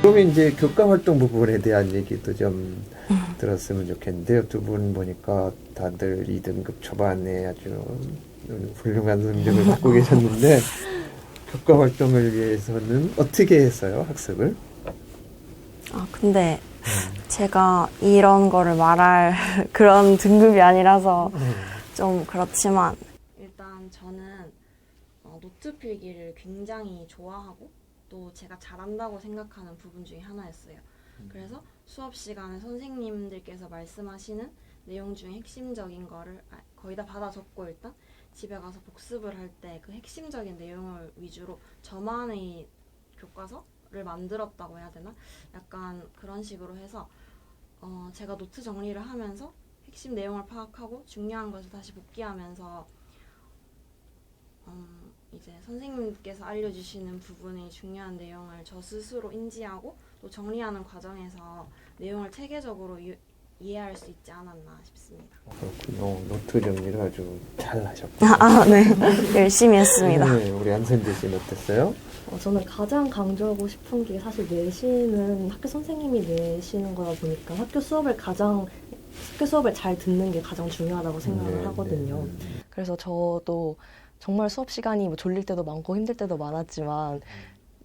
그러면 이제 교과 활동 부분에 대한 얘기도 좀 들었으면 좋겠는데요. 두 분 보니까 다들 2등급 초반에 아주 훌륭한 성적을 갖고 계셨는데 교과 활동을 위해서는 어떻게 했어요, 학습을? 근데 제가 이런 거를 말할 그런 등급이 아니라서 좀 그렇지만 일단 저는 노트 필기를 굉장히 좋아하고 또 제가 잘한다고 생각하는 부분 중에 하나였어요. 그래서 수업 시간에 선생님들께서 말씀하시는 내용 중에 핵심적인 거를 거의 다 받아 적고 일단 집에 가서 복습을 할 때 그 핵심적인 내용을 위주로 저만의 교과서를 만들었다고 해야 되나? 약간 그런 식으로 해서 제가 노트 정리를 하면서 핵심 내용을 파악하고 중요한 것을 다시 복기하면서 이제 선생님께서 알려주시는 부분의 중요한 내용을 저 스스로 인지하고 또 정리하는 과정에서 내용을 체계적으로 이해할 수 있지 않았나 싶습니다. 그렇군요. 노트 정리를 아주 잘 하셨군요. 네. 열심히 했습니다. 네, 우리 안선재 씨는 어땠어요? 저는 가장 강조하고 싶은 게 사실 내신은 학교 선생님이 내시는 거다 보니까 학교 수업을 잘 듣는 게 가장 중요하다고 생각을 하거든요. 그래서 저도 정말 수업 시간이 뭐 졸릴 때도 많고 힘들 때도 많았지만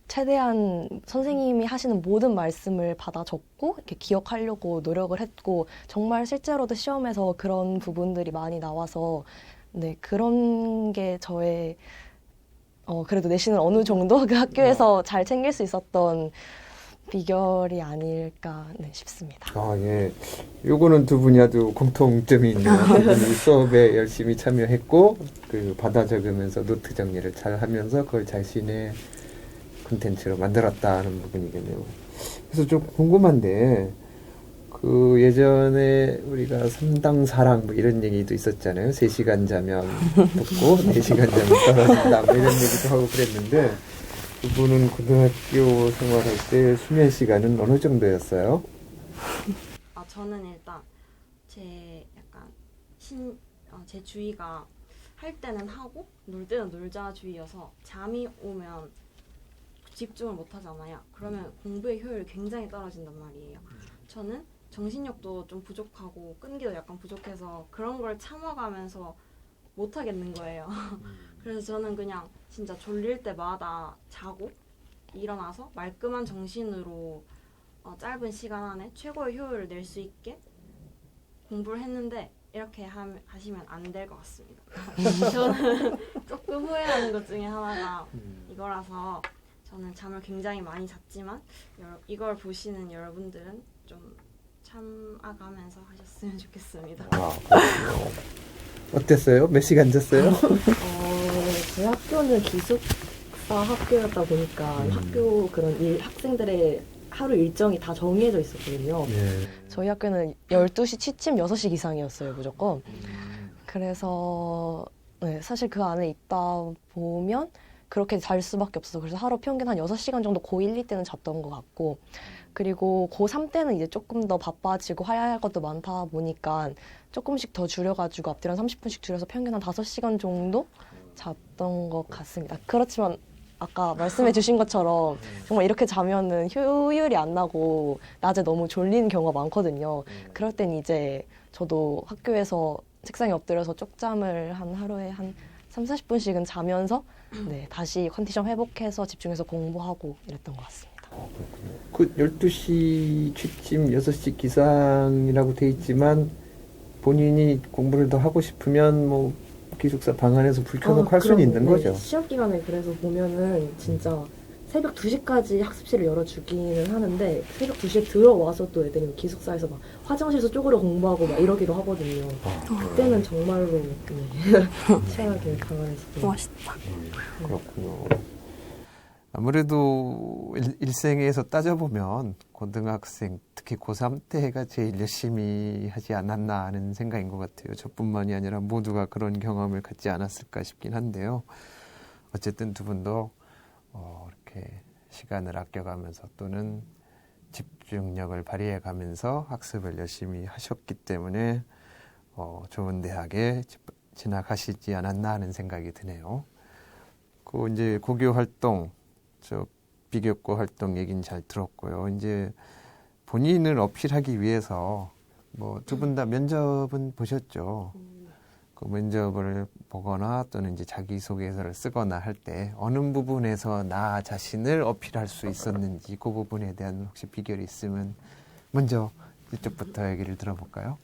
최대한 선생님이 하시는 모든 말씀을 받아 적고 이렇게 기억하려고 노력을 했고 정말 실제로도 시험에서 그런 부분들이 많이 나와서 네, 그런 게 저의 그래도 내신을 어느 정도 그 학교에서 잘 챙길 수 있었던 비결이 아닐까 싶습니다. 예. 요거는 두 분이 아주 공통점이 있네요. 두 분이 수업에 열심히 참여했고, 받아 적으면서 노트 정리를 잘 하면서 그걸 자신의 콘텐츠로 만들었다는 부분이겠네요. 그래서 좀 궁금한데, 예전에 우리가 3당 4랑 뭐 이런 얘기도 있었잖아요. 3시간 자면 붙고, 4시간 자면 떨어진다, 뭐 이런 얘기도 하고 그랬는데, 두 분은 고등학교 생활할 때 수면 시간은 어느 정도였어요? 저는 일단 제 주의가 할 때는 하고 놀 때는 놀자 주의여서 잠이 오면 집중을 못 하잖아요. 그러면 공부의 효율이 굉장히 떨어진단 말이에요. 저는 정신력도 좀 부족하고 끈기도 약간 부족해서 그런 걸 참아가면서 못 하겠는 거예요. 그래서 저는 그냥 진짜 졸릴 때마다 자고 일어나서 말끔한 정신으로 짧은 시간 안에 최고의 효율을 낼 수 있게 공부를 했는데 이렇게 하시면 안 될 것 같습니다. 저는 조금 후회하는 것 중에 하나가 이거라서 저는 잠을 굉장히 많이 잤지만 이걸 보시는 여러분들은 좀 참아가면서 하셨으면 좋겠습니다. 그렇군요. 어땠어요? 몇 시간 잤어요? 저희 학교는 기숙사 학교였다 보니까 학교 학생들의 하루 일정이 다 정해져 있었거든요. 네. 저희 학교는 12시 취침 6시 이상이었어요, 무조건. 그래서 네, 사실 그 안에 있다 보면 그렇게 잘 수밖에 없어서 그래서 하루 평균 한 6시간 정도 고1, 2 때는 잤던 것 같고 그리고 고3 때는 이제 조금 더 바빠지고 해야 할 것도 많다 보니까 조금씩 더 줄여가지고 앞뒤로 한 30분씩 줄여서 평균 한 5시간 정도 잤던 것 같습니다. 그렇지만 아까 말씀해 주신 것처럼 정말 이렇게 자면은 효율이 안 나고 낮에 너무 졸리는 경우가 많거든요. 그럴 땐 이제 저도 학교에서 책상에 엎드려서 쪽잠을 한 하루에 한 30-40분씩은 자면서 네, 다시 컨디션 회복해서 집중해서 공부하고 이랬던 것 같습니다. 12시 취침 6시 기상이라고 돼 있지만 본인이 공부를 더 하고 싶으면 뭐 기숙사 방 안에서 불 켜놓고 할 수는 있는 거죠. 시험 기간에 그래서 보면은 진짜 새벽 2시까지 학습실을 열어주기는 하는데 새벽 2시에 들어와서 또 애들이 기숙사에서 막 화장실에서 쪼그려 공부하고 막 이러기도 하거든요. 그때는 정말로 최악의 강한했어요. 멋있다. 그렇군요. 아무래도 일생에서 따져보면 고등학생, 특히 고3 때가 제일 열심히 하지 않았나 하는 생각인 것 같아요. 저뿐만이 아니라 모두가 그런 경험을 갖지 않았을까 싶긴 한데요. 어쨌든 두 분도 이렇게 시간을 아껴가면서 또는 집중력을 발휘해가면서 학습을 열심히 하셨기 때문에 좋은 대학에 진학하시지 않았나 하는 생각이 드네요. 이제 고교 활동, 비교과 활동 얘기는 잘 들었고요. 이제 본인을 어필하기 위해서 뭐 두 분 다 면접은 보셨죠. 그 면접을 보거나 또는 이제 자기소개서를 쓰거나 할 때 어느 부분에서 나 자신을 어필할 수 있었는지 그 부분에 대한 혹시 비결이 있으면 먼저 이쪽부터 얘기를 들어볼까요?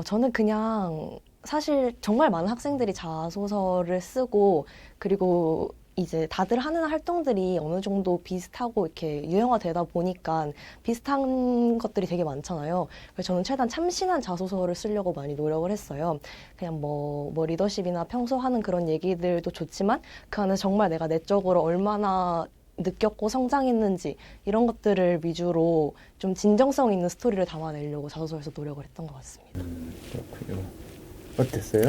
저는 그냥 사실 정말 많은 학생들이 자소서를 쓰고 그리고 이제 다들 하는 활동들이 어느 정도 비슷하고 이렇게 유형화되다 보니까 비슷한 것들이 되게 많잖아요. 그래서 저는 최대한 참신한 자소서를 쓰려고 많이 노력을 했어요. 그냥 뭐 리더십이나 평소 하는 그런 얘기들도 좋지만 그 안에 정말 내가 내적으로 얼마나 느꼈고 성장했는지 이런 것들을 위주로 좀 진정성 있는 스토리를 담아내려고 자소서에서 노력을 했던 것 같습니다. 그렇군요. 어땠어요?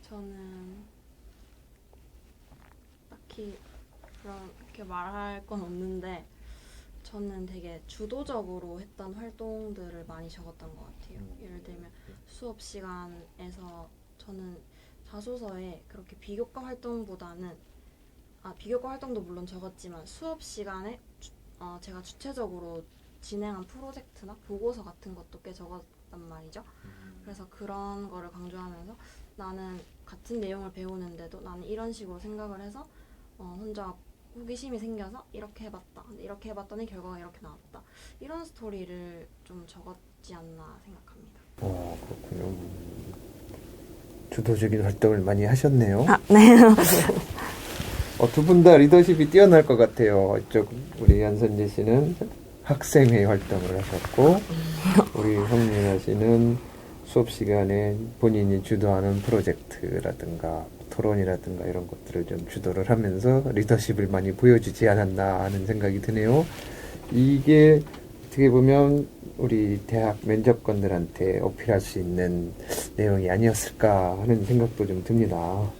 저는 딱히 그렇게 말할 건 없는데 저는 되게 주도적으로 했던 활동들을 많이 적었던 것 같아요. 예를 들면 수업 시간에서 저는 자소서에 그렇게 비교과 활동보다는 비교과 활동도 물론 적었지만 수업 시간에 제가 주체적으로 진행한 프로젝트나 보고서 같은 것도 꽤 적었단 말이죠. 그래서 그런 거를 강조하면서 나는 같은 내용을 배우는데도 나는 이런 식으로 생각을 해서 혼자 호기심이 생겨서 이렇게 해봤다. 근데 이렇게 해봤더니 결과가 이렇게 나왔다. 이런 스토리를 좀 적었지 않나 생각합니다. 그렇군요. 주도적인 활동을 많이 하셨네요. 네. 두 분 다 리더십이 뛰어날 것 같아요. 이쪽 우리 연선재 씨는 학생회 활동을 하셨고 우리 황민아 씨는 수업 시간에 본인이 주도하는 프로젝트라든가 토론이라든가 이런 것들을 좀 주도를 하면서 리더십을 많이 보여주지 않았나 하는 생각이 드네요. 이게 어떻게 보면 우리 대학 면접관들한테 어필할 수 있는 내용이 아니었을까 하는 생각도 좀 듭니다.